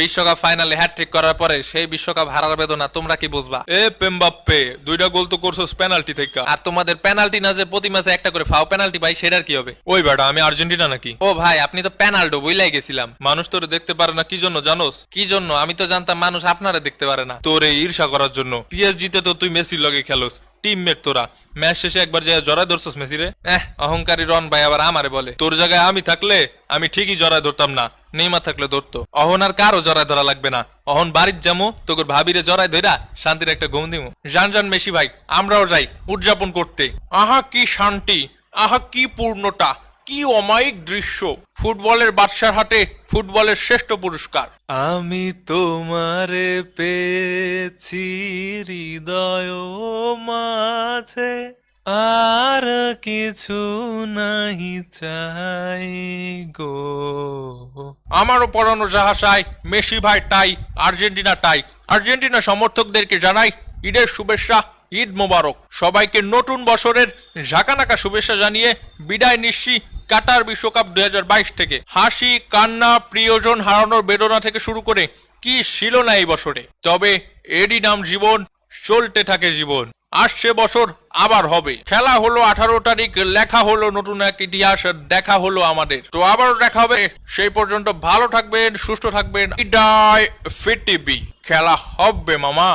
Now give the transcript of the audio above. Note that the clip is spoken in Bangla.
বিশ্বকাপ ফাইনালে হ্যাট্রিক করার পরে সেই বিশ্বকাপ হারার বেদনা তোমরা কি বুঝবা? এমবাপ্পে 2টা গোল তো করছস পেনাল্টি থেকে। আর তোমাদের পেনাল্টি না যে প্রতি ম্যাচে একটা করে ফাও পেনাল্টি পাই, সেটার কি হবে? ওই বেটা আমি আর্জেন্টিনা নাকি? ও ভাই, আপনি তো পেনাল্টো বুইলাই গেছিলাম। মানুষ তোরে দেখতে পারে না কি জন্য জানোস? কি জন্য? আমি তো জানতাম মানুষ আপনারা দেখতে পারে না। তোরে ঈর্ষা করার জন্য। পিএসজিতে তো তুই মেসির লগে খেলোস, টিমমেট তোরা। ম্যাচ শেষে একবার যায় জড়ায় ধরছস মেসিরে। অহংকারী রন ভাই আবার আমারে বলে। তোর জায়গায় আমি থাকলে আমি ঠিকই জড়ায় ধরতাম না, নেইমার থাকলে ধরতো। অহন আর কারো জড়ায় ধরা লাগবে না। অহন বাড়ির যামু, তোর ভাবিরে জড়ায় ধইরা শান্তির একটা ঘুম দিমু। জান জান মেসি ভাই, আমরাও যাই উদযাপন করতে। আহা কি শান্তি, আহা কি পূর্ণতা, কি অমায়িক দৃশ্য। ফুটবলের বাদশার হাতে ফুটবলের শ্রেষ্ঠ পুরস্কার। আমি তোমারে পেয়েছি হৃদয় মাঝে, আর কিছু নাহি চাই গো। আমারও পড়ানো যাহা চাই, মেসি ভাই টাই, আর্জেন্টিনা টাই। আর্জেন্টিনা সমর্থকদেরকে জানাই ঈদের শুভেচ্ছা, ঈদ মোবারক। সবাইকে নতুন বছরের ঝাঁকানাকা শুভেচ্ছা জানিয়ে বিদায় নিচ্ছি কাতার বিশ্বকাপ 2022 থেকে। হাসি কান্না, প্রিয়জন হারানোর বেদনা থেকে শুরু করে কি ছিল না এই বছরে, তবে এরই নাম জীবন, চলতে থাকে জীবন। আসছে বছর আবার হবে। খেলা হলো 18 তারিখ, লেখা হলো নতুন এক ইতিহাস, দেখা হলো আমাদের। তো আবারও দেখা হবে, সেই পর্যন্ত ভালো থাকবেন, সুস্থ থাকবেন। বিদায় ফিট টিভি, খেলা হবে মামা।